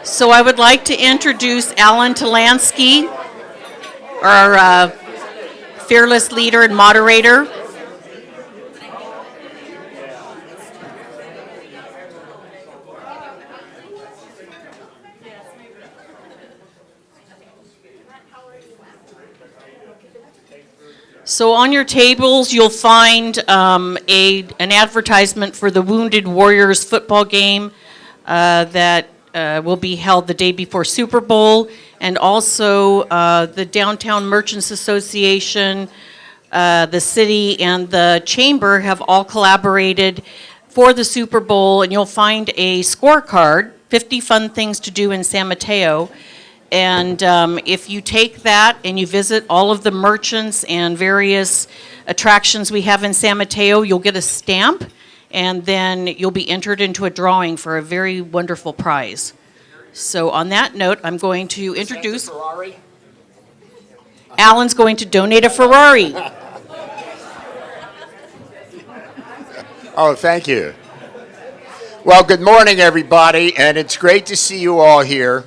So I would like to introduce Alan Talansky, our fearless leader and moderator. So on your tables, you'll find an advertisement for the Wounded Warriors football game that will be held the day before Super Bowl, and also the Downtown Merchants Association, the city, and the chamber have all collaborated for the Super Bowl, and you'll find a scorecard, 50 fun things to do in San Mateo. And if you take that and you visit all of the merchants and various attractions we have in San Mateo, you'll get a stamp, and then you'll be entered into a drawing for a very wonderful prize. So on that note, I'm going to introduce... Ferrari? Alan's going to donate a Ferrari. Oh, thank you. Well, good morning, everybody, and it's great to see you all here.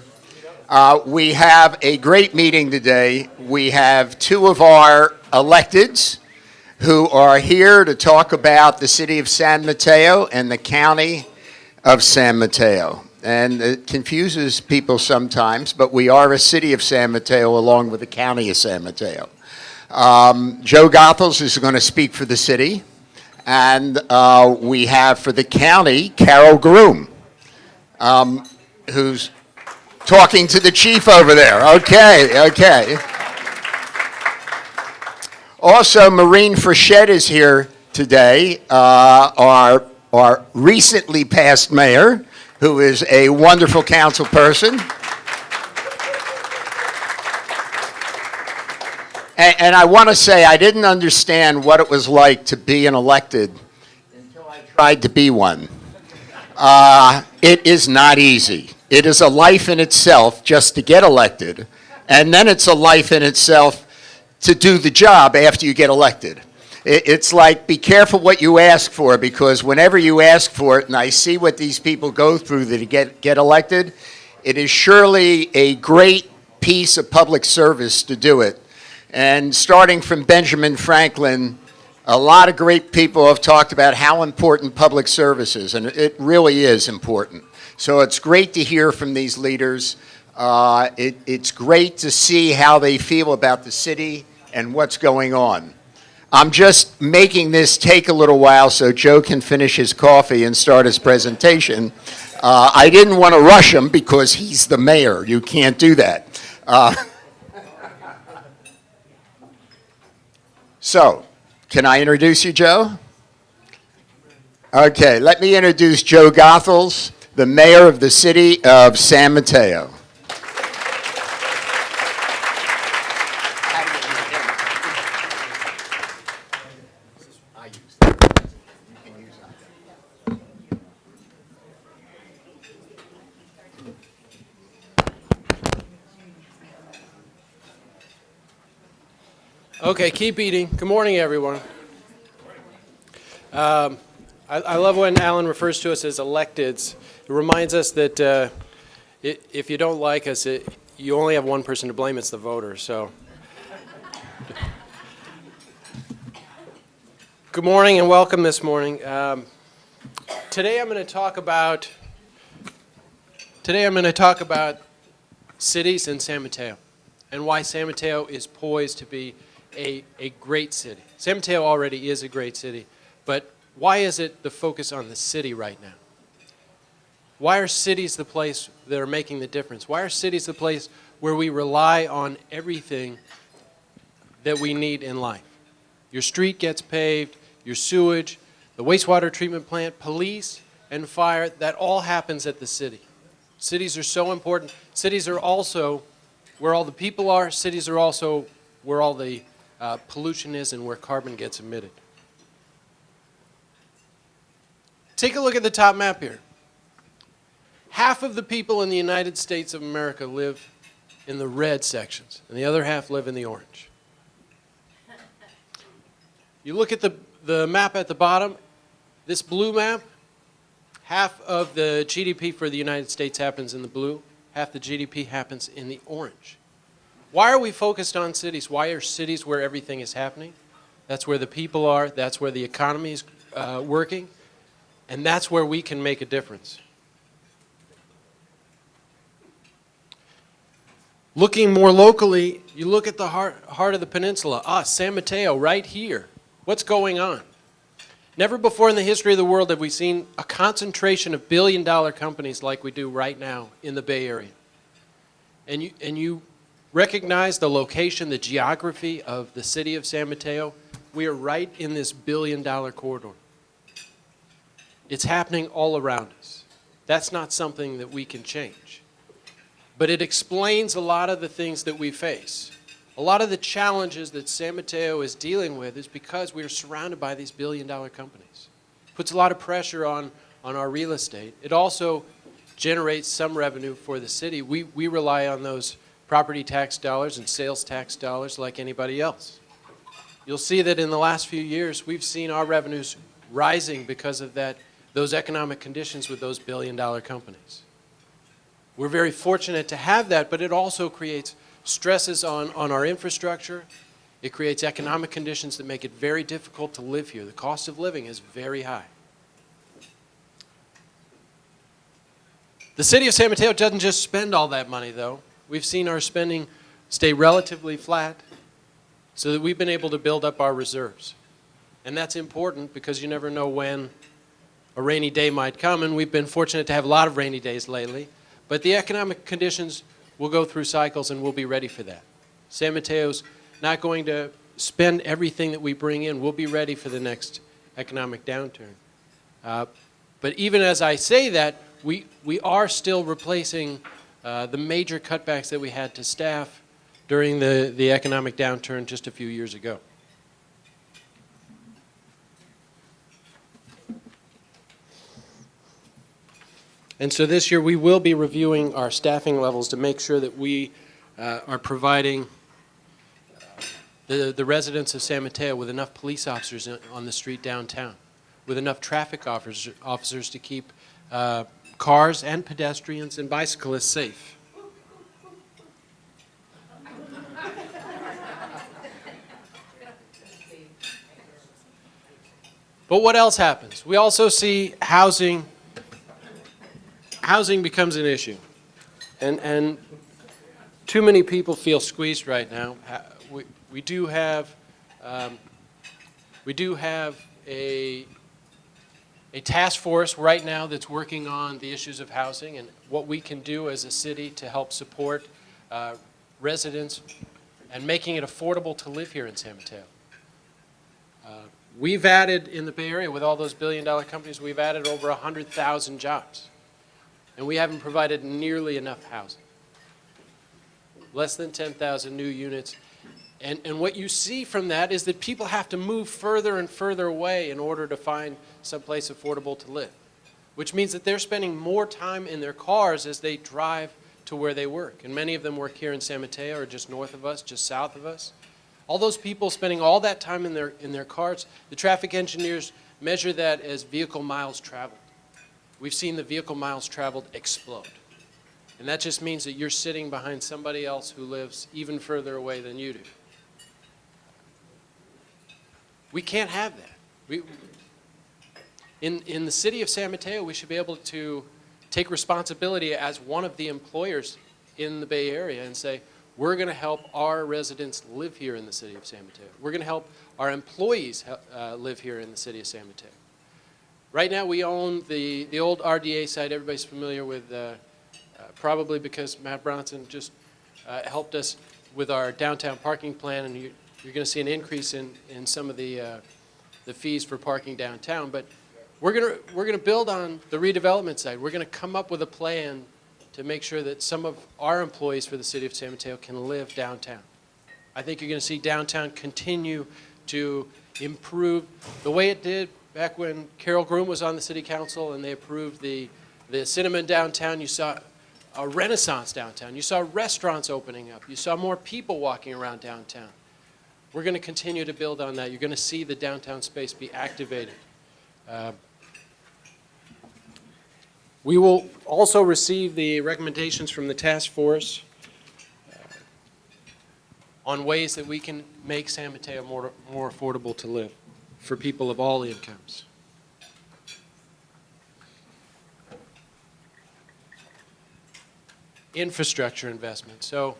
We have a great meeting today. We have two of our electeds who are here to talk about the city of San Mateo and the county of San Mateo. And it confuses people sometimes, but we are a city of San Mateo along with the county of San Mateo. Joe Goethals is going to speak for the city. And we have for the county, Carole Groom, who's talking to the chief over there. Okay. Also, Maureen Frechette is here today, our recently passed mayor, who is a wonderful council person. And I want to say I didn't understand what it was like to be an elected until I tried to be one. It is not easy. It is a life in itself just to get elected, and then it's a life in itself to do the job after you get elected. It's like, be careful what you ask for, because whenever you ask for it, and I see what these people go through to get elected, it is surely a great piece of public service to do it. And starting from Benjamin Franklin, a lot of great people have talked about how important public service is, and it really is important. So it's great to hear from these leaders. It's great to see how they feel about the city and what's going on. I'm just making this take a little while so Joe can finish his coffee and start his presentation. I didn't want to rush him because he's the mayor. You can't do that. So, can I introduce you, Joe? Okay, let me introduce Joe Goethals, the mayor of the city of San Mateo. Okay, keep eating. Good morning, everyone. I love when Alan refers to us as electeds. It reminds us that if you don't like us, you only have one person to blame. It's the voters. So, good morning and welcome this morning. Today I'm going to talk about cities in San Mateo and why San Mateo is poised to be a great city. San Mateo already is a great city, but why is it the focus on the city right now? Why are cities the place that are making the difference? Why are cities the place where we rely on everything that we need in life? Your street gets paved, your sewage, the wastewater treatment plant, police, and fire, that all happens at the city. Cities are so important. Cities are also where all the people are. Cities are also where all the pollution is and where carbon gets emitted. Take a look at the top map here. Half of the people in the United States of America live in the red sections, and the other half live in the orange. You look at the map at the bottom, this blue map, half of the GDP for the United States happens in the blue, half the GDP happens in the orange. Why are we focused on cities? Why are cities where everything is happening? That's where the people are. That's where the economy is working. And that's where we can make a difference. Looking more locally, you look at the heart of the peninsula, us, San Mateo, right here. What's going on? Never before in the history of the world have we seen a concentration of billion-dollar companies like we do right now in the Bay Area. And you recognize the location, the geography of the city of San Mateo. We are right in this billion-dollar corridor. It's happening all around us. That's not something that we can change. But it explains a lot of the things that we face. A lot of the challenges that San Mateo is dealing with is because we are surrounded by these billion-dollar companies. It puts a lot of pressure on our real estate. It also generates some revenue for the city. We rely on those property tax dollars and sales tax dollars like anybody else. You'll see that in the last few years, we've seen our revenues rising because of those economic conditions with those billion-dollar companies. We're very fortunate to have that, but it also creates stresses on our infrastructure. It creates economic conditions that make it very difficult to live here. The cost of living is very high. The city of San Mateo doesn't just spend all that money, though. We've seen our spending stay relatively flat so that we've been able to build up our reserves. And that's important because you never know when a rainy day might come, and we've been fortunate to have a lot of rainy days lately. But the economic conditions will go through cycles, and we'll be ready for that. San Mateo's not going to spend everything that we bring in. We'll be ready for the next economic downturn. But even as I say that, we are still replacing the major cutbacks that we had to staff during the economic downturn just a few years ago. And so this year we will be reviewing our staffing levels to make sure that we are providing the residents of San Mateo with enough police officers on the street downtown, with enough traffic officers to keep cars and pedestrians and bicyclists safe. But what else happens? We also see housing becomes an issue. And too many people feel squeezed right now. We do have a task force right now that's working on the issues of housing and what we can do as a city to help support residents and making it affordable to live here in San Mateo. We've added in the Bay Area, with all those billion-dollar companies, we've added over 100,000 jobs. And we haven't provided nearly enough housing. Less than 10,000 new units. And what you see from that is that people have to move further and further away in order to find someplace affordable to live, which means that they're spending more time in their cars as they drive to where they work. And many of them work here in San Mateo or just north of us, just south of us. All those people spending all that time in their cars, the traffic engineers measure that as vehicle miles traveled. We've seen the vehicle miles traveled explode. And that just means that you're sitting behind somebody else who lives even further away than you do. We can't have that. In the city of San Mateo, we should be able to take responsibility as one of the employers in the Bay Area and say, we're going to help our residents live here in the city of San Mateo. We're going to help our employees live here in the city of San Mateo. Right now, we own the old RDA site. Everybody's familiar with, probably because Matt Bronson just helped us with our downtown parking plan, and you're going to see an increase in some of the fees for parking downtown. But we're going to build on the redevelopment side. We're going to come up with a plan to make sure that some of our employees for the city of San Mateo can live downtown. I think you're going to see downtown continue to improve the way it did back when Carole Groom was on the city council and they approved the Cinnamon downtown. You saw a renaissance downtown. You saw restaurants opening up. You saw more people walking around downtown. We're going to continue to build on that. You're going to see the downtown space be activated. We will also receive the recommendations from the task force on ways that we can make San Mateo more affordable to live for people of all incomes. Infrastructure investment. So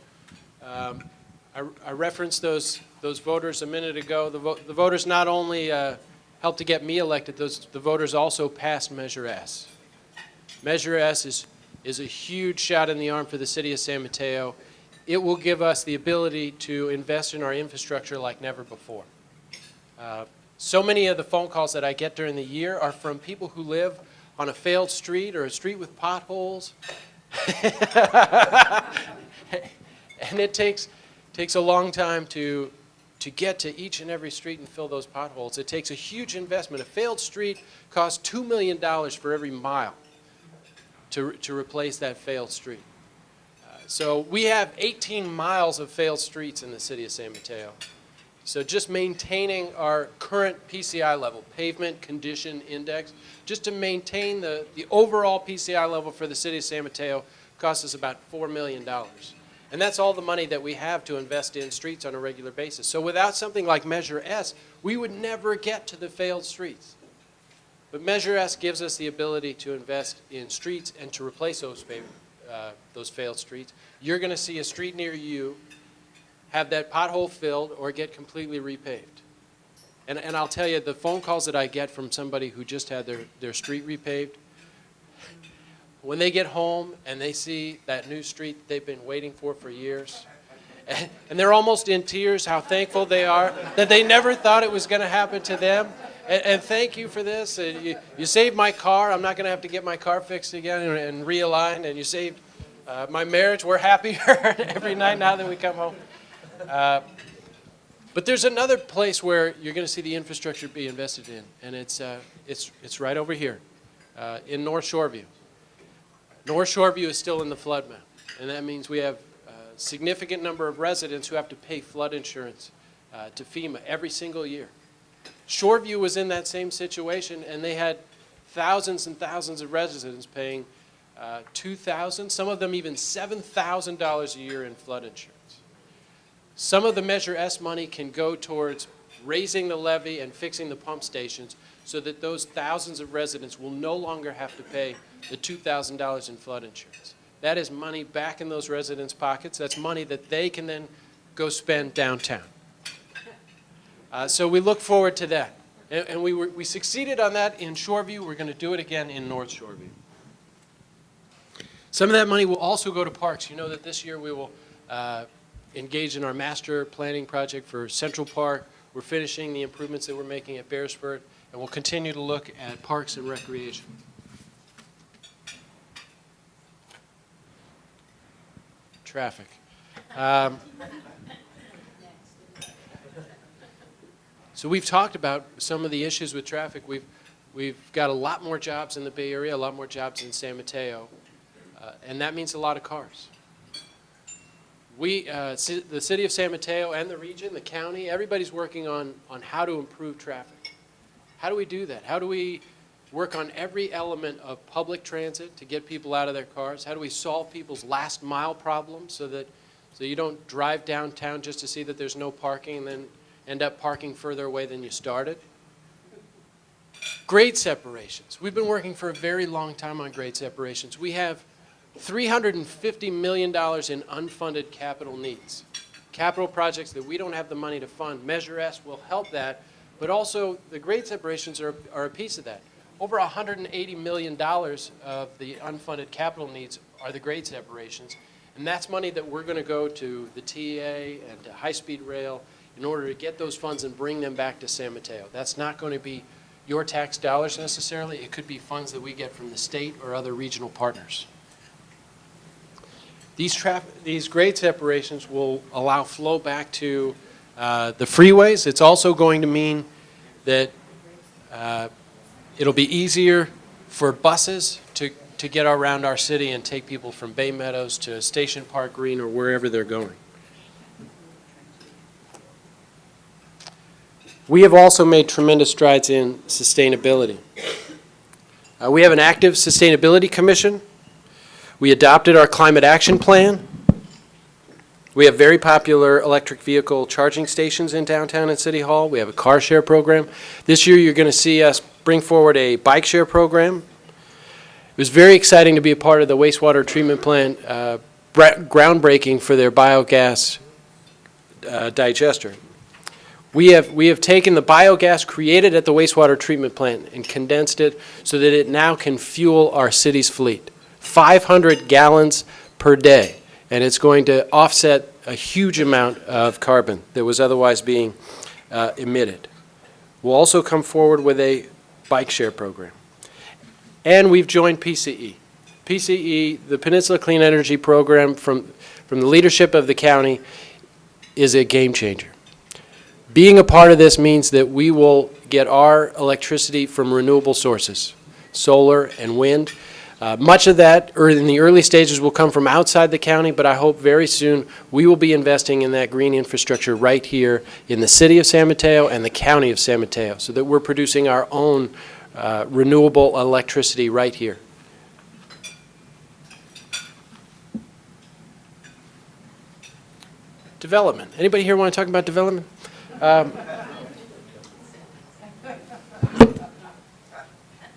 I referenced those voters a minute ago. The voters not only helped to get me elected, the voters also passed Measure S. Measure S is a huge shot in the arm for the city of San Mateo. It will give us the ability to invest in our infrastructure like never before. So many of the phone calls that I get during the year are from people who live on a failed street or a street with potholes. And it takes a long time to get to each and every street and fill those potholes. It takes a huge investment. A failed street costs $2 million for every mile to replace that failed street. So we have 18 miles of failed streets in the city of San Mateo. So just maintaining our current PCI level, pavement condition index, just to maintain the overall PCI level for the city of San Mateo costs us about $4 million. And that's all the money that we have to invest in streets on a regular basis. So without something like Measure S, we would never get to the failed streets. But Measure S gives us the ability to invest in streets and to replace those failed streets. You're going to see a street near you have that pothole filled or get completely repaved. And I'll tell you, the phone calls that I get from somebody who just had their street repaved, when they get home and they see that new street they've been waiting for years, and they're almost in tears how thankful they are that they never thought it was going to happen to them. And thank you for this. You saved my car. I'm not going to have to get my car fixed again and realigned. And you saved my marriage. We're happier every night now that we come home. But there's another place where you're going to see the infrastructure be invested in, and it's right over here in North Shoreview. North Shoreview is still in the flood map, and that means we have a significant number of residents who have to pay flood insurance to FEMA every single year. Shoreview was in that same situation, and they had thousands and thousands of residents paying $2,000, some of them even $7,000 a year in flood insurance. Some of the Measure S money can go towards raising the levee and fixing the pump stations so that those thousands of residents will no longer have to pay the $2,000 in flood insurance. That is money back in those residents' pockets. That's money that they can then go spend downtown. So we look forward to that. And we succeeded on that in Shoreview. We're going to do it again in North Shoreview. Some of that money will also go to parks. You know that this year we will engage in our master planning project for Central Park. We're finishing the improvements that we're making at Bearsford, and we'll continue to look at parks and recreation. Traffic. So we've talked about some of the issues with traffic. We've got a lot more jobs in the Bay Area, a lot more jobs in San Mateo, and that means a lot of cars. The city of San Mateo and the region, the county, everybody's working on how to improve traffic. How do we do that? How do we work on every element of public transit to get people out of their cars? How do we solve people's last mile problems so you don't drive downtown just to see that there's no parking and then end up parking further away than you started? Grade separations. We've been working for a very long time on grade separations. We have $350 million in unfunded capital needs. Capital projects that we don't have the money to fund. Measure S will help that, but also the grade separations are a piece of that. Over $180 million of the unfunded capital needs are the grade separations, and that's money that we're going to go to the TA and to high-speed rail in order to get those funds and bring them back to San Mateo. That's not going to be your tax dollars necessarily. It could be funds that we get from the state or other regional partners. These grade separations will allow flow back to the freeways. It's also going to mean that it'll be easier for buses to get around our city and take people from Bay Meadows to Station Park Green or wherever they're going. We have also made tremendous strides in sustainability. We have an active sustainability commission. We adopted our climate action plan. We have very popular electric vehicle charging stations in downtown and City Hall. We have a car share program. This year you're going to see us bring forward a bike share program. It was very exciting to be a part of the wastewater treatment plant groundbreaking for their biogas digester. We have taken the biogas created at the wastewater treatment plant and condensed it so that it now can fuel our city's fleet. 500 gallons per day, and it's going to offset a huge amount of carbon that was otherwise being emitted. We'll also come forward with a bike share program. And we've joined PCE. PCE, the Peninsula Clean Energy Program from the leadership of the county, is a game changer. Being a part of this means that we will get our electricity from renewable sources, solar and wind. Much of that, or in the early stages, will come from outside the county, but I hope very soon we will be investing in that green infrastructure right here in the city of San Mateo and the county of San Mateo, so that we're producing our own renewable electricity right here. Development. Anybody here want to talk about development?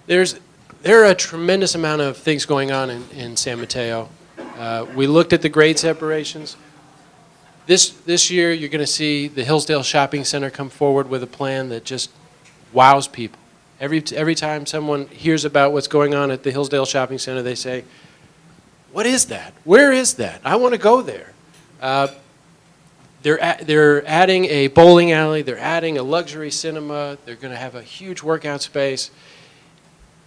There are a tremendous amount of things going on in San Mateo. We looked at the grade separations. This year you're going to see the Hillsdale Shopping Center come forward with a plan that just wows people. Every time someone hears about what's going on at the Hillsdale Shopping Center, they say, "What is that? Where is that? I want to go there." They're adding a bowling alley. They're adding a luxury cinema. They're going to have a huge workout space.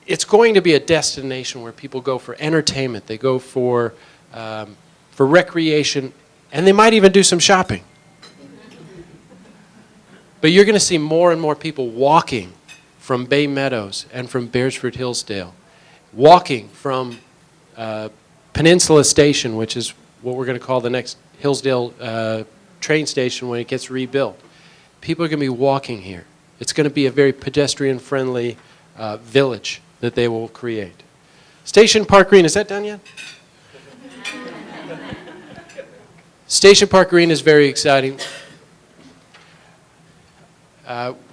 It's going to be a destination where people go for entertainment. They go for recreation, and they might even do some shopping. But you're going to see more and more people walking from Bay Meadows and from Bearsford Hillsdale, walking from Peninsula Station, which is what we're going to call the next Hillsdale train station when it gets rebuilt. People are going to be walking here. It's going to be a very pedestrian-friendly village that they will create. Station Park Green, is that done yet? Station Park Green is very exciting.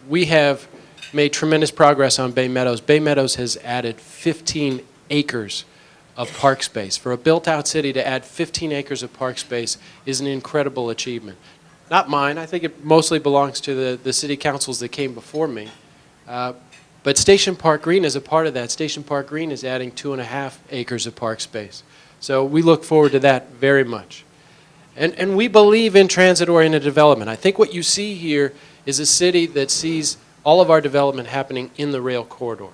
We have made tremendous progress on Bay Meadows. Bay Meadows has added 15 acres of park space. For a built-out city to add 15 acres of park space is an incredible achievement. Not mine. I think it mostly belongs to the city councils that came before me. But Station Park Green is a part of that. Station Park Green is adding 2.5 acres of park space. So we look forward to that very much. And we believe in transit-oriented development. I think what you see here is a city that sees all of our development happening in the rail corridor,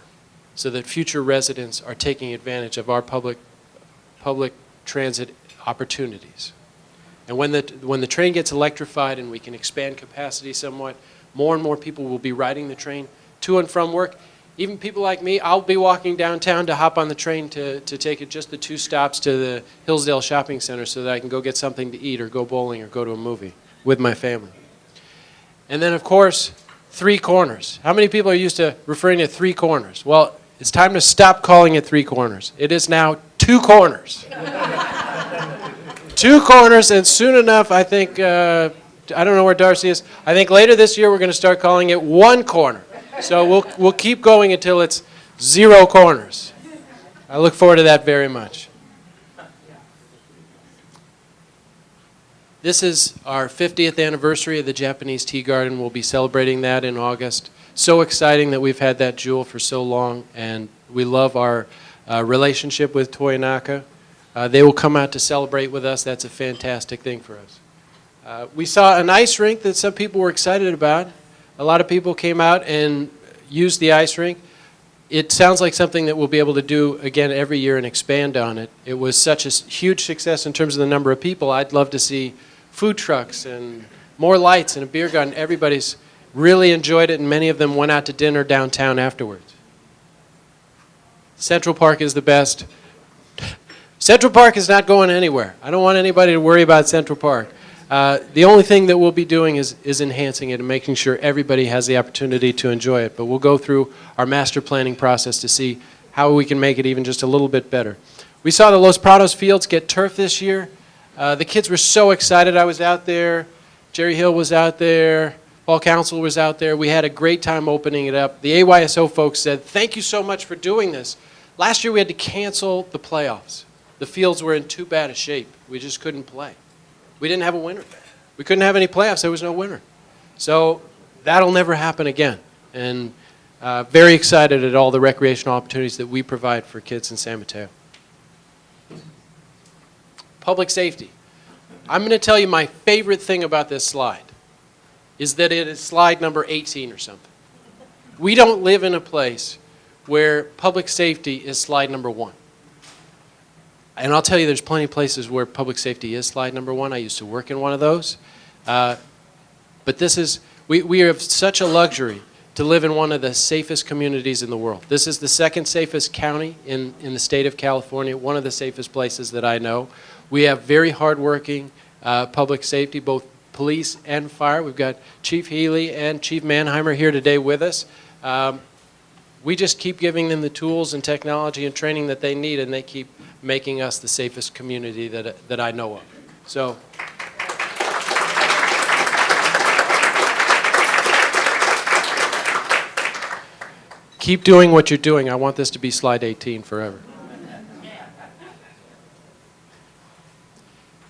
so that future residents are taking advantage of our public transit opportunities. And when the train gets electrified and we can expand capacity somewhat, more and more people will be riding the train to and from work. Even people like me, I'll be walking downtown to hop on the train to take just the 2 stops to the Hillsdale Shopping Center so that I can go get something to eat or go bowling or go to a movie with my family. And then, of course, 3 corners. How many people are used to referring to 3 corners? Well, it's time to stop calling it 3 corners. It is now 2 corners. 2 corners, and soon enough, I think, I don't know where Darcy is, I think later this year we're going to start calling it 1 corner. So we'll keep going until it's 0 corners. I look forward to that very much. This is our 50th anniversary of the Japanese Tea Garden. We'll be celebrating that in August. So exciting that we've had that jewel for so long, and we love our relationship with Toyonaka. They will come out to celebrate with us. That's a fantastic thing for us. We saw an ice rink that some people were excited about. A lot of people came out and used the ice rink. It sounds like something that we'll be able to do again every year and expand on it. It was such a huge success in terms of the number of people. I'd love to see food trucks and more lights and a beer garden. Everybody's really enjoyed it, and many of them went out to dinner downtown afterwards. Central Park is the best. Central Park is not going anywhere. I don't want anybody to worry about Central Park. The only thing that we'll be doing is enhancing it and making sure everybody has the opportunity to enjoy it. But we'll go through our master planning process to see how we can make it even just a little bit better. We saw the Los Prados fields get turf this year. The kids were so excited. I was out there. Jerry Hill was out there. Paul Council was out there. We had a great time opening it up. The AYSO folks said, thank you so much for doing this. Last year we had to cancel the playoffs. The fields were in too bad a shape. We just couldn't play. We didn't have a winner. We couldn't have any playoffs. There was no winner. So that'll never happen again. And very excited at all the recreational opportunities that we provide for kids in San Mateo. Public safety. I'm going to tell you my favorite thing about this slide is that it is slide number 18 or something. We don't live in a place where public safety is slide number 1. And I'll tell you, there's plenty of places where public safety is slide number 1. I used to work in one of those. But this is, we have such a luxury to live in one of the safest communities in the world. This is the second safest county in the state of California, one of the safest places that I know. We have very hardworking public safety, both police and fire. We've got Chief Healy and Chief Mannheimer here today with us. We just keep giving them the tools and technology and training that they need, and they keep making us the safest community that I know of. So. Keep doing what you're doing. I want this to be slide 18 forever.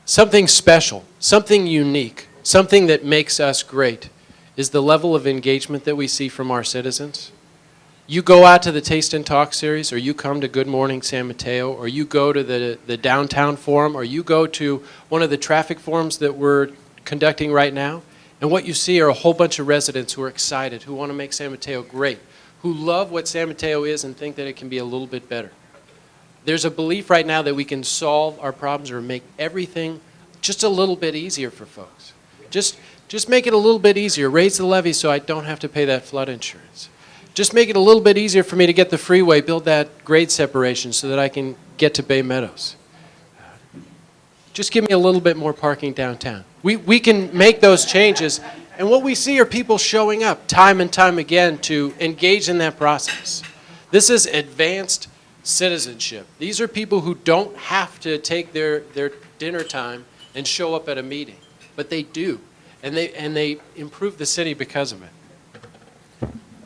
Something special, something unique, something that makes us great is the level of engagement that we see from our citizens. You go out to the Taste and Talk series, or you come to Good Morning San Mateo, or you go to the Downtown Forum, or you go to one of the traffic forums that we're conducting right now, and what you see are a whole bunch of residents who are excited, who want to make San Mateo great, who love what San Mateo is and think that it can be a little bit better. There's a belief right now that we can solve our problems or make everything just a little bit easier for folks. Just make it a little bit easier. Raise the levy so I don't have to pay that flood insurance. Just make it a little bit easier for me to get the freeway, build that grade separation so that I can get to Bay Meadows. Just give me a little bit more parking downtown. We can make those changes. And what we see are people showing up time and time again to engage in that process. This is advanced citizenship. These are people who don't have to take their dinner time and show up at a meeting, but they do. And they improve the city because of it.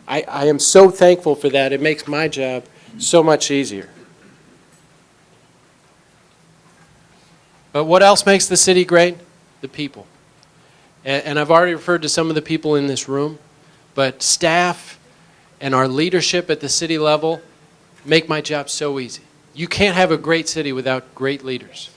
I am so thankful for that. It makes my job so much easier. But what else makes the city great? The people. And I've already referred to some of the people in this room, but staff and our leadership at the city level make my job so easy. You can't have a great city without great leaders.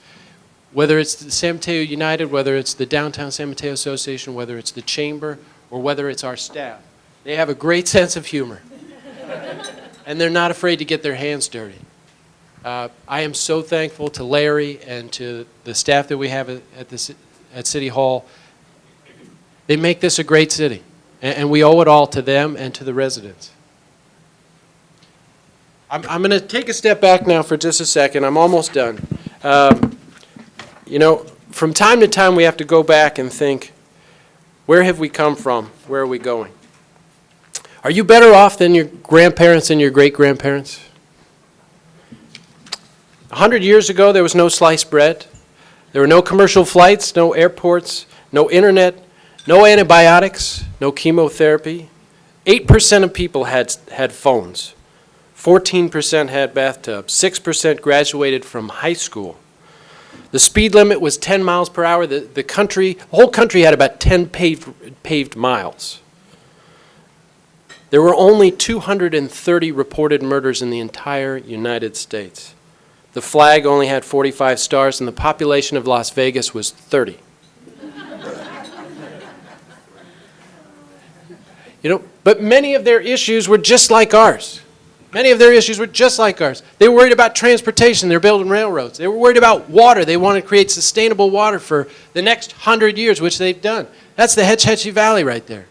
Whether it's the San Mateo United, whether it's the Downtown San Mateo Association, whether it's the Chamber, or whether it's our staff, they have a great sense of humor. And they're not afraid to get their hands dirty. I am so thankful to Larry and to the staff that we have at City Hall. They make this a great city, and we owe it all to them and to the residents. I'm going to take a step back now for just a second. I'm almost done. You know, from time to time we have to go back and think, where have we come from? Where are we going? Are you better off than your grandparents and your great-grandparents? 100 years ago, there was no sliced bread. There were no commercial flights, no airports, no internet, no antibiotics, no chemotherapy. 8% of people had phones. 14% had bathtubs. 6% graduated from high school. The speed limit was 10 miles per hour. The whole country had about 10 paved miles. There were only 230 reported murders in the entire United States. The flag only had 45 stars, and the population of Las Vegas was 30. You know, but many of their issues were just like ours. Many of their issues were just like ours. They were worried about transportation. They were building railroads. They were worried about water. They wanted to create sustainable water for the next 100 years, which they've done. That's the Hetch Hetchy Valley right there.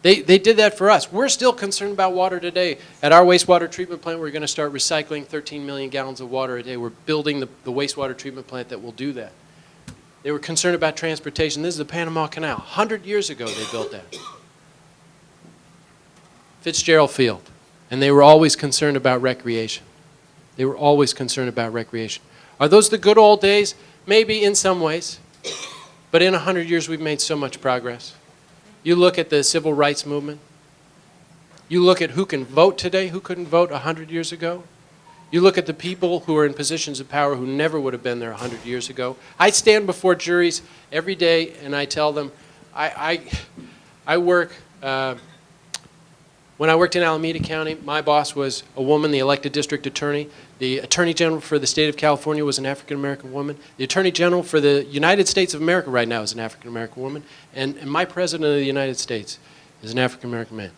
They did that for us. We're still concerned about water today. At our wastewater treatment plant, we're going to start recycling 13 million gallons of water a day. We're building the wastewater treatment plant that will do that. They were concerned about transportation. This is the Panama Canal. 100 years ago, they built that. Fitzgerald Field. And they were always concerned about recreation. They were always concerned about recreation. Are those the good old days? Maybe in some ways. But in 100 years, we've made so much progress. You look at the civil rights movement. You look at who can vote today, who couldn't vote 100 years ago. You look at the people who are in positions of power who never would have been there 100 years ago. I stand before juries every day and I tell them, I work, when I worked in Alameda County, my boss was a woman, the elected district attorney. The attorney general for the state of California was an African-American woman. The attorney general for the United States of America right now is an African-American woman. And my president of the United States is an African-American man.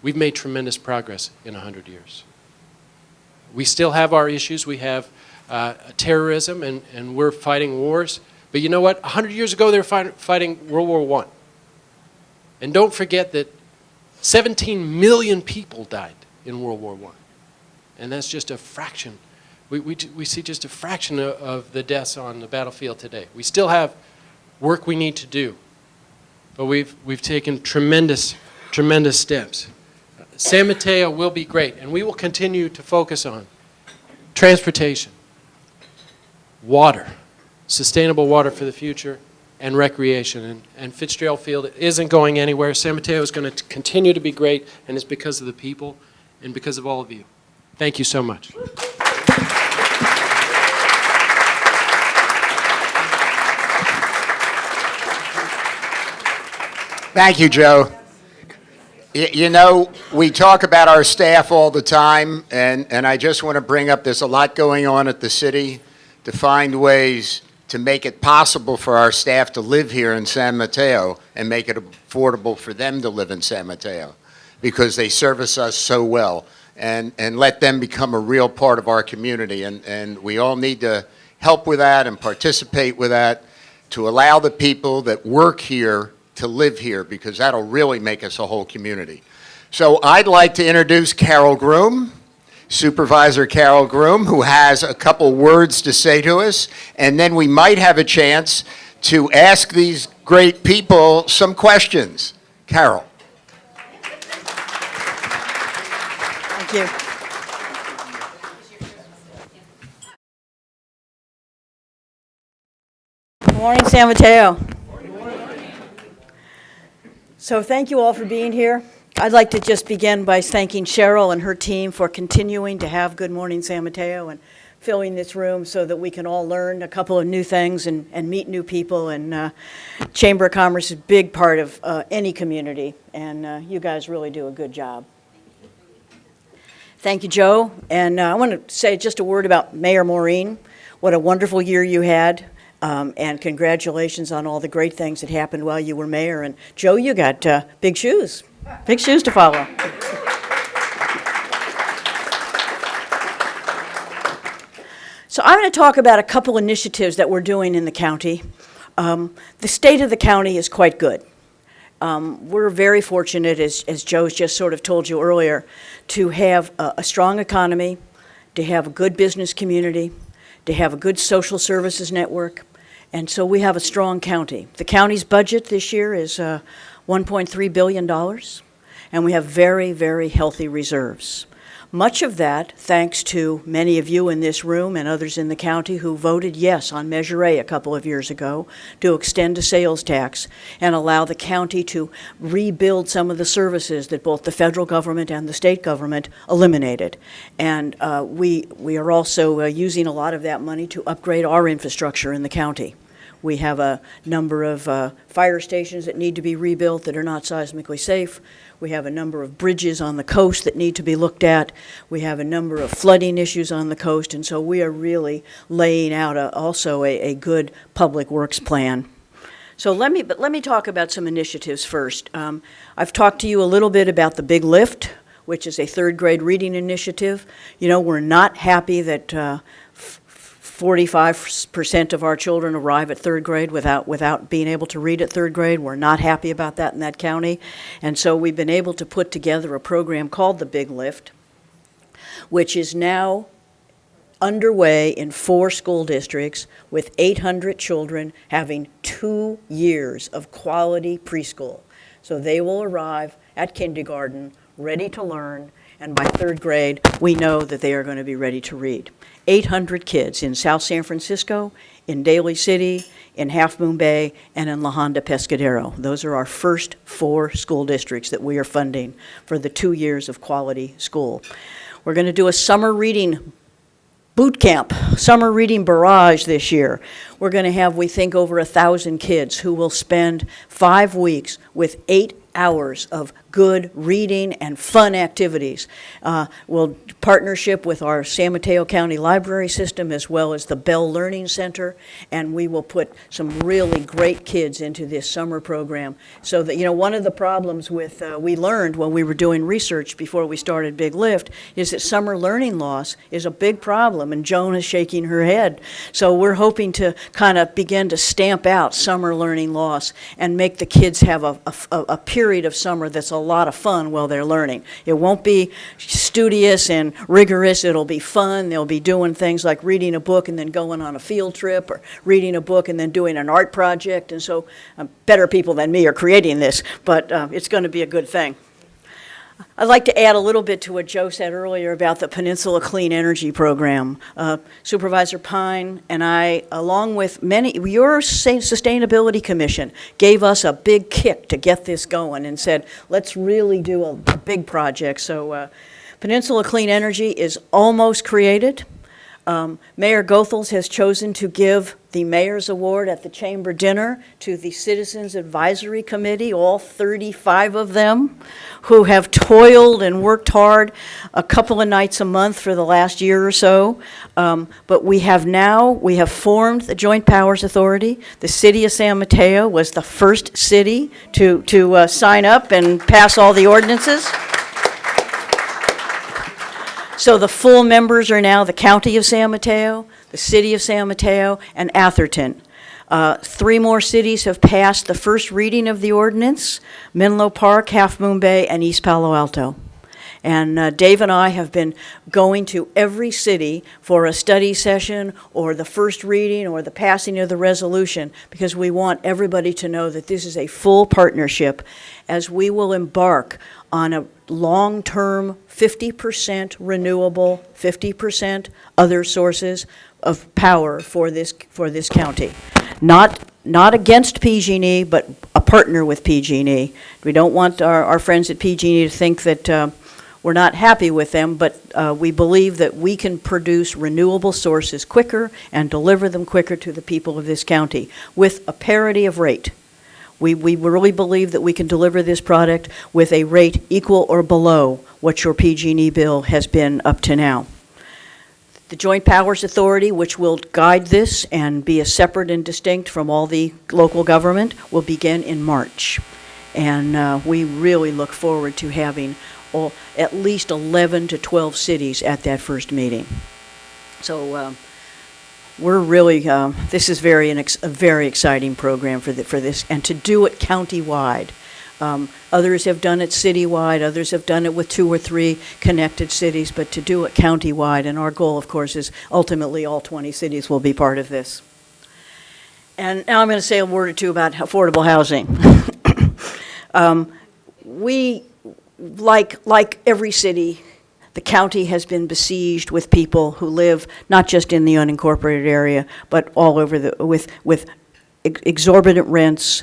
We've made tremendous progress in 100 years. We still have our issues. We have terrorism, and we're fighting wars. But you know what? 100 years ago, they were fighting World War I. And don't forget that 17 million people died in World War I. And that's just a fraction. We see just a fraction of the deaths on the battlefield today. We still have work we need to do. But we've taken tremendous steps. San Mateo will be great, and we will continue to focus on transportation, water, sustainable water for the future, and recreation. And Fitzgerald Field isn't going anywhere. San Mateo is going to continue to be great, and it's because of the people and because of all of you. Thank you so much. Thank you, Joe. You know, we talk about our staff all the time, and I just want to bring up there's a lot going on at the city to find ways to make it possible for our staff to live here in San Mateo and make it affordable for them to live in San Mateo because they service us so well, and let them become a real part of our community. And we all need to help with that and participate with that to allow the people that work here to live here, because that'll really make us a whole community. So I'd like to introduce Carole Groom, Supervisor Carole Groom, who has a couple words to say to us, and then we might have a chance to ask these great people some questions. Carole. Thank you. Good morning, San Mateo. So thank you all for being here. I'd like to just begin by thanking Cheryl and her team for continuing to have Good Morning San Mateo and filling this room so that we can all learn a couple of new things and meet new people. And Chamber of Commerce is a big part of any community, and you guys really do a good job. Thank you, Joe. And I want to say just a word about Mayor Maureen. What a wonderful year you had. And congratulations on all the great things that happened while you were mayor. And Joe, you got big shoes to follow. So I'm going to talk about a couple initiatives that we're doing in the county. The state of the county is quite good. We're very fortunate, as Joe's just sort of told you earlier, to have a strong economy, to have a good business community, to have a good social services network, and so we have a strong county. The county's budget this year is $1.3 billion, and we have very, very healthy reserves. Much of that thanks to many of you in this room and others in the county who voted yes on Measure A a couple of years ago to extend a sales tax and allow the county to rebuild some of the services that both the federal government and the state government eliminated. And we are also using a lot of that money to upgrade our infrastructure in the county. We have a number of fire stations that need to be rebuilt that are not seismically safe. We have a number of bridges on the coast that need to be looked at. We have a number of flooding issues on the coast, and so we are really laying out also a good public works plan. So let me talk about some initiatives first. I've talked to you a little bit about the Big Lift, which is a third grade reading initiative. You know, we're not happy that 45% of our children arrive at third grade without being able to read at third grade. We're not happy about that in that county. And so we've been able to put together a program called the Big Lift, which is now underway in 4 school districts with 800 children having 2 years of quality preschool. So they will arrive at kindergarten ready to learn and by third grade, we know that they are going to be ready to read. 800 kids in South San Francisco, in Daly City, in Half Moon Bay, and in La Honda Pescadero. Those are our first 4 school districts that we are funding for the 2 years of quality school. We're going to do a summer reading boot camp, summer reading barrage this year. We're going to have, we think, over 1,000 kids who will spend 5 weeks with 8 hours of good reading and fun activities. We'll partnership with our San Mateo County Library System as well as the Bell Learning Center, and we will put some really great kids into this summer program. So that, one of the problems with, we learned when we were doing research before we started Big Lift, is that summer learning loss is a big problem, and Joan is shaking her head. So we're hoping to kind of begin to stamp out summer learning loss and make the kids have a period of summer that's a lot of fun while they're learning. It won't be studious and rigorous. It'll be fun. They'll be doing things like reading a book and then going on a field trip, or reading a book and then doing an art project. And so better people than me are creating this, but it's going to be a good thing. I'd like to add a little bit to what Joe said earlier about the Peninsula Clean Energy Program. Supervisor Pine and I, along with your Sustainability Commission, gave us a big kick to get this going and said, let's really do a big project. So Peninsula Clean Energy is almost created. Mayor Goethals has chosen to give the Mayor's Award at the Chamber Dinner to the Citizens Advisory Committee, all 35 of them, who have toiled and worked hard a couple of nights a month for the last year or so. But we have formed the Joint Powers Authority. The city of San Mateo was the first city to sign up and pass all the ordinances. So the full members are now the County of San Mateo, the City of San Mateo, and Atherton. 3 more cities have passed the first reading of the ordinance: Menlo Park, Half Moon Bay, and East Palo Alto. And Dave and I have been going to every city for a study session or the first reading or the passing of the resolution, because we want everybody to know that this is a full partnership as we will embark on a long-term 50% renewable, 50% other sources of power for this county. Not against PG&E, but a partner with PG&E. We don't want our friends at PG&E to think that we're not happy with them, but we believe that we can produce renewable sources quicker and deliver them quicker to the people of this county with a parity of rate. We really believe that we can deliver this product with a rate equal or below what your PG&E bill has been up to now. The Joint Powers Authority, which will guide this and be a separate and distinct from all the local government, will begin in March. And we really look forward to having at least 11 to 12 cities at that first meeting. So we're really, this is a very exciting program for this, and to do it county-wide. Others have done it citywide, others have done it with 2 or 3 connected cities, but to do it county-wide, and our goal, of course, is ultimately all 20 cities will be part of this. And now I'm going to say a word or two about affordable housing. We, like every city, the county has been besieged with people who live not just in the unincorporated area, but all over with exorbitant rents,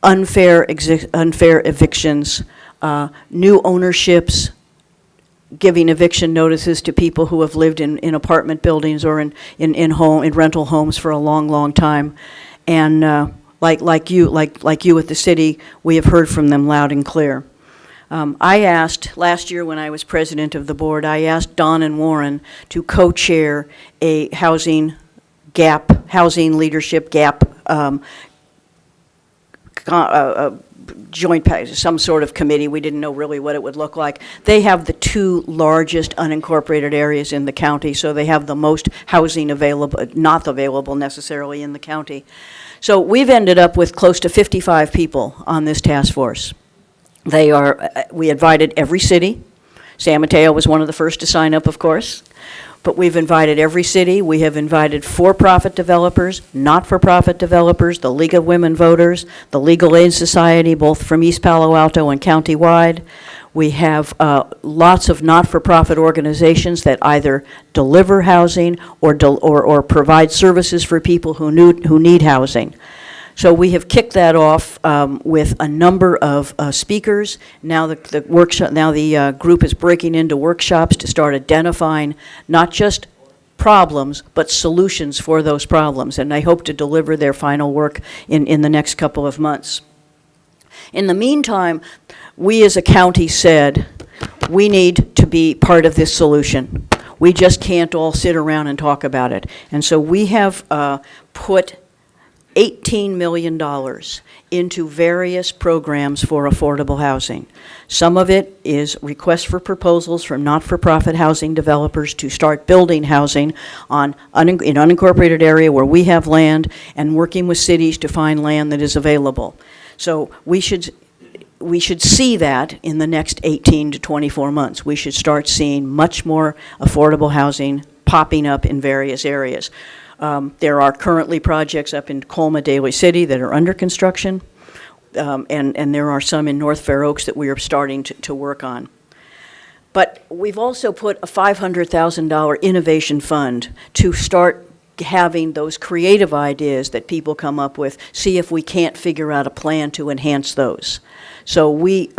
unfair evictions, new ownerships, giving eviction notices to people who have lived in apartment buildings or in rental homes for a long time, and like you at the city, we have heard from them loud and clear. I asked, last year when I was president of the board, I asked Don and Warren to co-chair a housing leadership gap, joint, some sort of committee. We didn't know really what it would look like. They have the 2 largest unincorporated areas in the county, so they have the most housing available, not available necessarily in the county. So we've ended up with close to 55 people on this task force. We invited every city. San Mateo was one of the first to sign up, of course. But we've invited every city. We have invited for-profit developers, not-for-profit developers, the League of Women Voters, the Legal Aid Society, both from East Palo Alto and county-wide. We have lots of not-for-profit organizations that either deliver housing or provide services for people who need housing. So we have kicked that off with a number of speakers. Now the group is breaking into workshops to start identifying not just problems, but solutions for those problems. And I hope to deliver their final work in the next couple of months. In the meantime, we as a county said, we need to be part of this solution. We just can't all sit around and talk about it. And so we have put $18 million into various programs for affordable housing. Some of it is requests for proposals from not-for-profit housing developers to start building housing in unincorporated area where we have land, and working with cities to find land that is available. So we should see that in the next 18 to 24 months. We should start seeing much more affordable housing popping up in various areas. There are currently projects up in Colma, Daly City that are under construction, and there are some in North Fair Oaks that we are starting to work on. But we've also put a $500,000 innovation fund to start having those creative ideas that people come up with, see if we can't figure out a plan to enhance those. So we've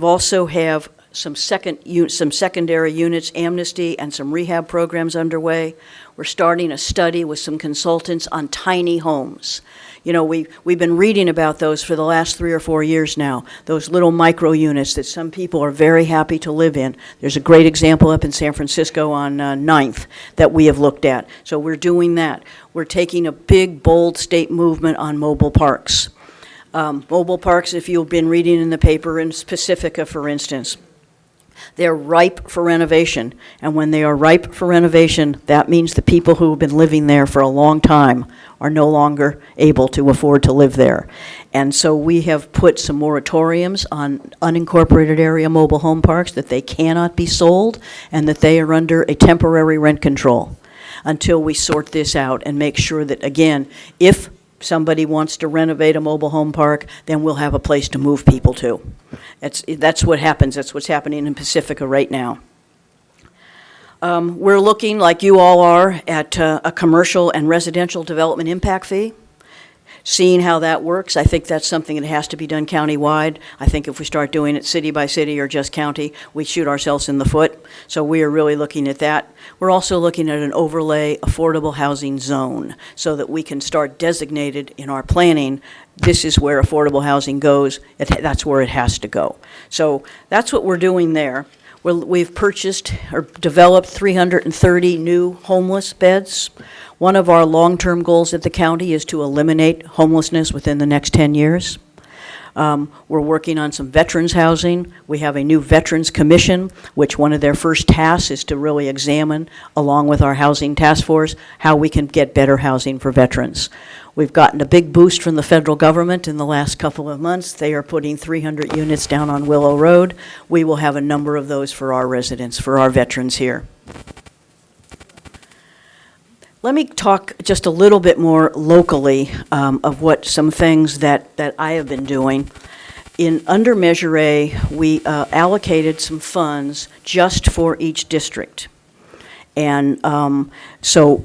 also have some secondary units, amnesty, and some rehab programs underway. We're starting a study with some consultants on tiny homes. You know, we've been reading about those for the last 3 or 4 years now, those little micro units that some people are very happy to live in. There's a great example up in San Francisco on 9th that we have looked at. So we're doing that. We're taking a big, bold state movement on mobile parks. Mobile parks, if you've been reading in the paper, in Pacifica, for instance, they're ripe for renovation. And when they are ripe for renovation, that means the people who have been living there for a long time are no longer able to afford to live there. And so we have put some moratoriums on unincorporated area mobile home parks that they cannot be sold and that they are under a temporary rent control until we sort this out and make sure that, again, if somebody wants to renovate a mobile home park, then we'll have a place to move people to. That's what happens. That's what's happening in Pacifica right now. We're looking, like you all are, at a commercial and residential development impact fee, seeing how that works. I think that's something that has to be done countywide. I think if we start doing it city by city or just county, we shoot ourselves in the foot. So we are really looking at that. We're also looking at an overlay affordable housing zone so that we can start designated in our planning. This is where affordable housing goes. That's where it has to go. So that's what we're doing there. We've purchased or developed 330 new homeless beds. One of our long-term goals at the county is to eliminate homelessness within the next 10 years. We're working on some veterans housing. We have a new Veterans Commission, which one of their first tasks is to really examine, along with our housing task force, how we can get better housing for veterans. We've gotten a big boost from the federal government in the last couple of months. They are putting 300 units down on Willow Road. We will have a number of those for our residents, for our veterans here. Let me talk just a little bit more locally of what some things that I have been doing. Under Measure A, we allocated some funds just for each district. And so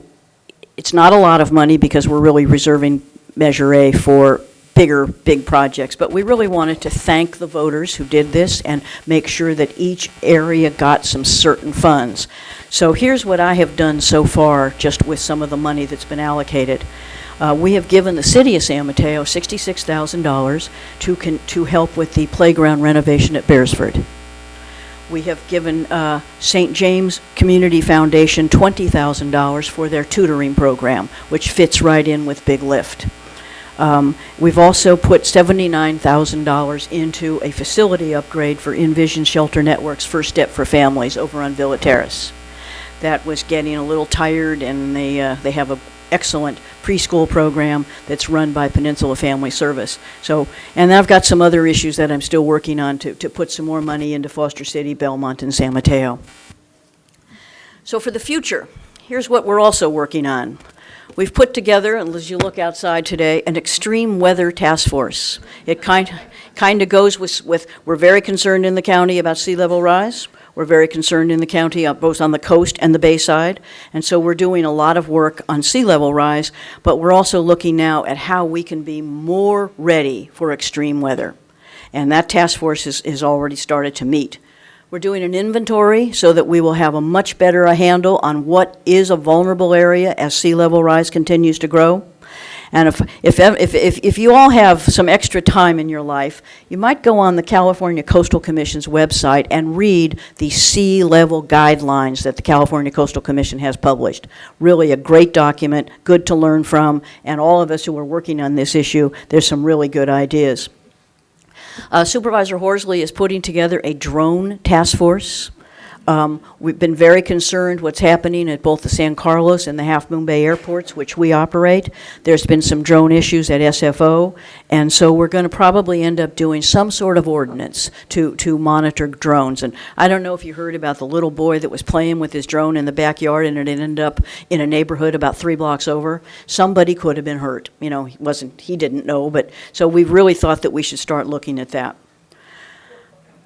it's not a lot of money because we're really reserving Measure A for big projects, but we really wanted to thank the voters who did this and make sure that each area got some certain funds. So here's what I have done so far just with some of the money that's been allocated. We have given the city of San Mateo $66,000 to help with the playground renovation at Beresford. We have given St. James Community Foundation $20,000 for their tutoring program, which fits right in with Big Lift. We've also put $79,000 into a facility upgrade for Envision Shelter Network's First Step for Families over on Villa Terrace. That was getting a little tired, and they have an excellent preschool program that's run by Peninsula Family Service. So, and I've got some other issues that I'm still working on to put some more money into Foster City, Belmont, and San Mateo. So for the future, here's what we're also working on. we've put together, and as you look outside today, an extreme weather task force. It kind of goes with, we're very concerned in the county about sea level rise. We're very concerned in the county, both on the coast and the bayside, and so we're doing a lot of work on sea level rise, but we're also looking now at how we can be more ready for extreme weather. And that task force has already started to meet. We're doing an inventory so that we will have a much better handle on what is a vulnerable area as sea level rise continues to grow. And if you all have some extra time in your life, you might go on the California Coastal Commission's website and read the sea level guidelines that the California Coastal Commission has published. Really a great document, good to learn from, and all of us who are working on this issue, there's some really good ideas. Supervisor Horsley is putting together a drone task force. We've been very concerned what's happening at both the San Carlos and the Half Moon Bay airports, which we operate. There's been some drone issues at SFO, and so we're going to probably end up doing some sort of ordinance to monitor drones. And I don't know if you heard about the little boy that was playing with his drone in the backyard, and it ended up in a neighborhood about 3 blocks over. Somebody could have been hurt. You know, he didn't know, but so we've really thought that we should start looking at that.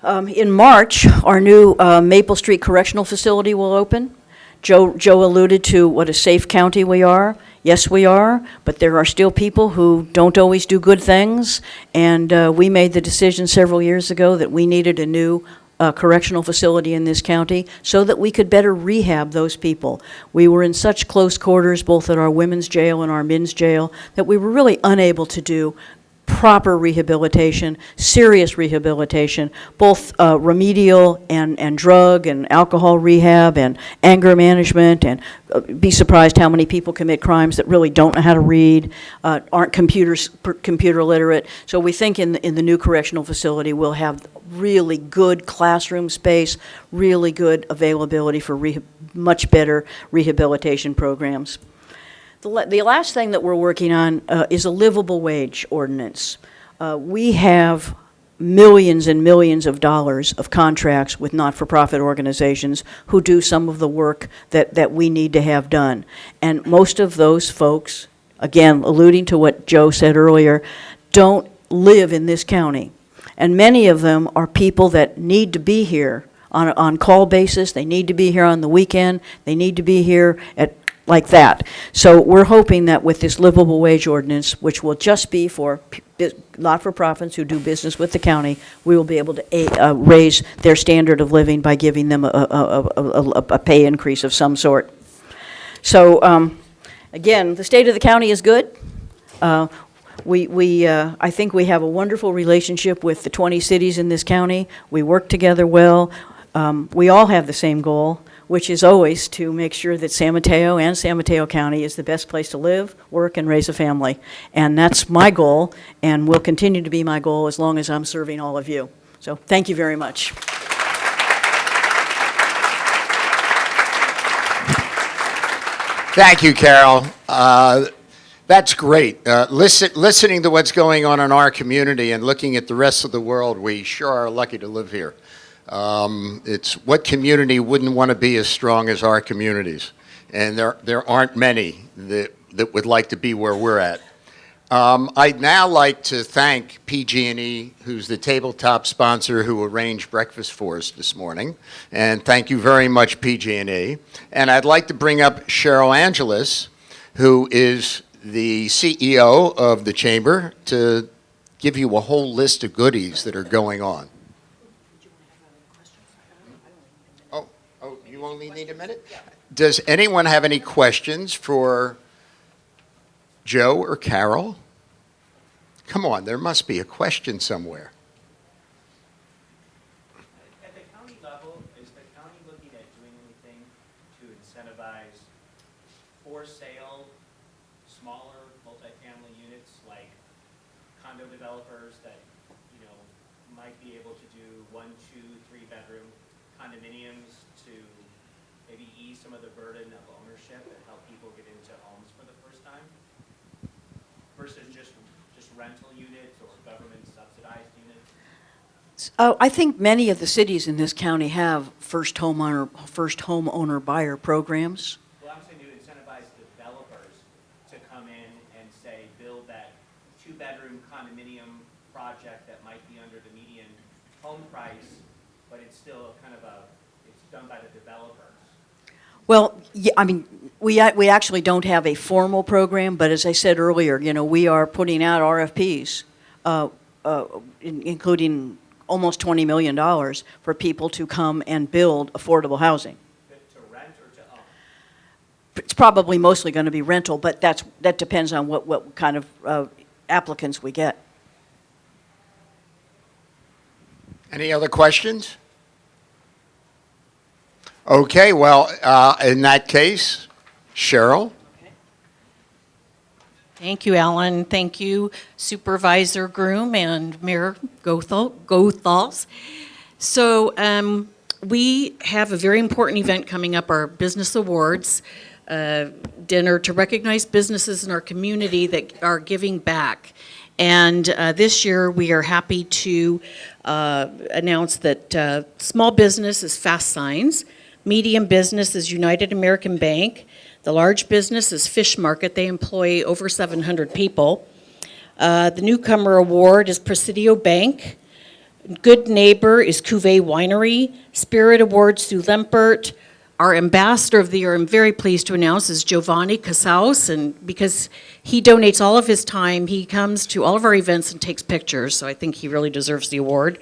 In March, our new Maple Street Correctional Facility will open. Joe alluded to what a safe county we are. Yes, we are, but there are still people who don't always do good things, and we made the decision several years ago that we needed a new correctional facility in this county so that we could better rehab those people. We were in such close quarters, both at our women's jail and our men's jail, that we were really unable to do proper rehabilitation, serious rehabilitation, both remedial and drug and alcohol rehab and anger management, and be surprised how many people commit crimes that really don't know how to read, aren't computer literate. So we think in the new correctional facility we'll have really good classroom space, really good availability for much better rehabilitation programs. The last thing that we're working on is a livable wage ordinance. We have millions and millions of dollars of contracts with not-for-profit organizations who do some of the work that we need to have done. And most of those folks, again, alluding to what Joe said earlier, don't live in this county. And many of them are people that need to be here on call basis. They need to be here on the weekend. They need to be here like that. So we're hoping that with this livable wage ordinance, which will just be for not-for-profits who do business with the county, we will be able to raise their standard of living by giving them a pay increase of some sort. So again, the state of the county is good. I think we have a wonderful relationship with the 20 cities in this county. We work together well. We all have the same goal, which is always to make sure that San Mateo and San Mateo County is the best place to live, work, and raise a family. And that's my goal, and will continue to be my goal as long as I'm serving all of you. So thank you very much. Thank you, Carole. That's great. Listening to what's going on in our community and looking at the rest of the world, we sure are lucky to live here. It's what community wouldn't want to be as strong as our communities, and there aren't many that would like to be where we're at. I'd now like to thank PG&E, who's the tabletop sponsor who arranged breakfast for us this morning, and thank you very much, PG&E. And I'd like to bring up Cheryl Angeles, who is the CEO of the Chamber, to give you a whole list of goodies that are going on. Oh, you only need a minute? Does anyone have any questions for Joe or Carole? Come on, there must be a question somewhere. At the county level, is the county looking at doing anything to incentivize for sale smaller multifamily units like condo developers that, you know, might be able to do 1, 2, 3 bedroom condominiums to maybe ease some of the burden of ownership and help people get into homes for the first time versus just rental units or government subsidized units? I think many of the cities in this county have first homeowner buyer programs. Well, I'm saying to incentivize developers project that might be under the median home price, but it's still kind of it's done by the developers. Well, yeah, I mean, we actually don't have a formal program, but as I said earlier, we are putting out RFPs, including almost $20 million for people to come and build affordable housing. To rent or to own? It's probably mostly going to be rental, but that depends on what kind of applicants we get. Any other questions? Okay, well, in that case, Cheryl? Thank you, Alan. Thank you, Supervisor Groom and Mayor Goethals. So we have a very important event coming up, our Business Awards dinner to recognize businesses in our community that are giving back. And this year, we are happy to announce that small business is Fast Signs, medium business is United American Bank, the large business is Fish Market. They employ over 700 people. The newcomer award is Presidio Bank. Good Neighbor is Cuvée Winery. Spirit Award, Sue Lempert. Our ambassador of the year, I'm very pleased to announce, is Giovanni Casaus, and because he donates all of his time, he comes to all of our events and takes pictures, so I think he really deserves the award.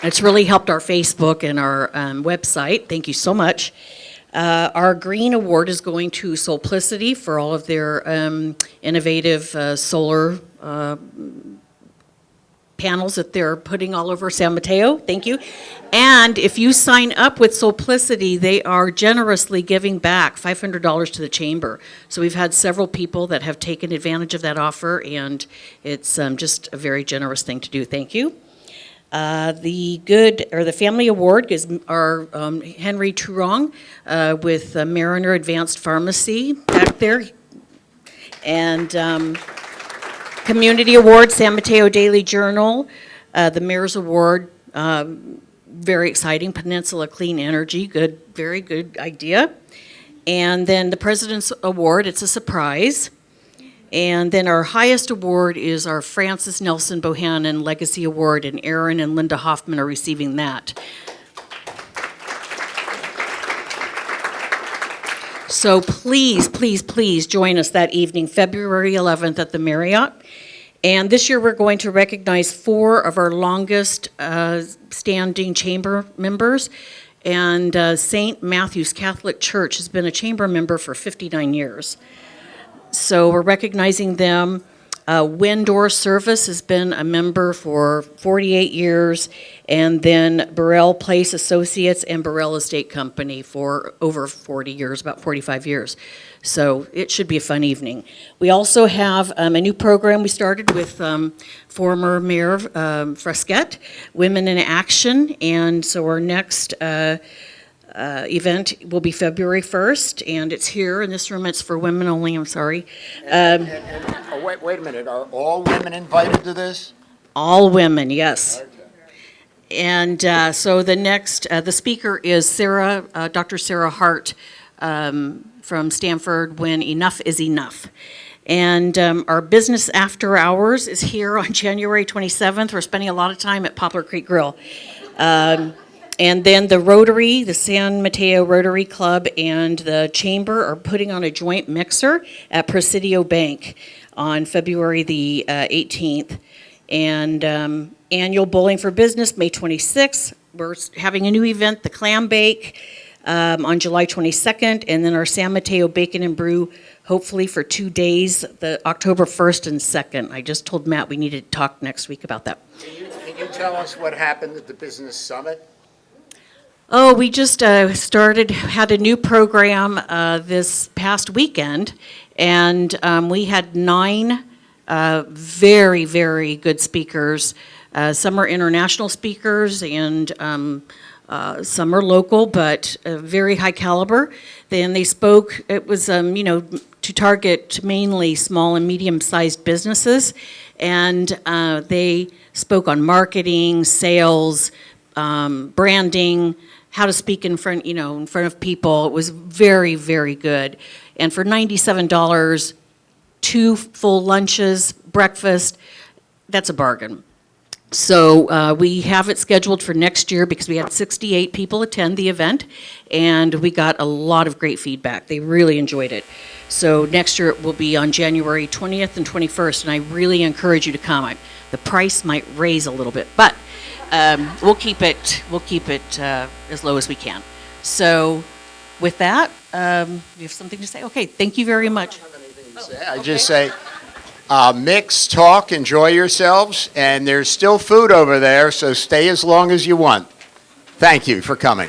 It's really helped our Facebook and our website. Thank you so much. Our Green Award is going to Solplicity for all of their innovative solar panels that they're putting all over San Mateo. Thank you. And if you sign up with Solplicity, they are generously giving back $500 to the chamber. So we've had several people that have taken advantage of that offer, and it's just a very generous thing to do. Thank you. The Family Award is our Henry Turong with Mariner Advanced Pharmacy back there. And Community Award, San Mateo Daily Journal. The Mayor's Award, very exciting, Peninsula Clean Energy, good, very good idea. And then the President's Award, it's a surprise. And then our highest award is our Francis Nelson Bohannon Legacy Award, and Aaron and Linda Hoffman are receiving that. So please, please, please join us that evening, February 11th at the Marriott. And this year we're going to recognize 4 of our longest standing chamber members. And St. Matthew's Catholic Church has been a chamber member for 59 years. So we're recognizing them. Windor Service has been a member for 48 years, and then Burrell Place Associates and Burrell Estate Company for over 40 years, about 45 years. So it should be a fun evening. We also have a new program we started with former Mayor Fresquet, Women in Action, and so our next event will be February 1st, and it's here in this room. It's for women only, I'm sorry. Wait a minute, are all women invited to this? All women, yes. Okay. And so the speaker is Dr. Sarah Hart from Stanford, When Enough is Enough. And our business after hours is here on January 27th. We're spending a lot of time at Poplar Creek Grill. And then the Rotary, the San Mateo Rotary Club, and the Chamber are putting on a joint mixer at Presidio Bank on February the 18th. And annual Bowling for Business, May 26th. We're having a new event, the Clam Bake, on July 22nd. And then our San Mateo Bacon and Brew, hopefully for 2 days, the October 1st and 2nd. I just told Matt we needed to talk next week about that. Can you tell us what happened at the Business Summit? Oh, we just had a new program this past weekend, and we had 9 very, very good speakers. Some are international speakers, and some are local, but very high caliber. Then they spoke, it was, to target mainly small and medium-sized businesses, and they spoke on marketing, sales, branding, how to speak in front of people. It was very, very good. And for $97, 2 full lunches, breakfast. That's a bargain. So we have it scheduled for next year because we had 68 people attend the event, and we got a lot of great feedback. They really enjoyed it. So next year it will be on January 20th and 21st, and I really encourage you to come. The price might raise a little bit, but we'll keep it as low as we can. So with that, you have something to say? Okay, thank you very much. I just say, mix, talk, enjoy yourselves, and there's still food over there, so stay as long as you want. Thank you for coming.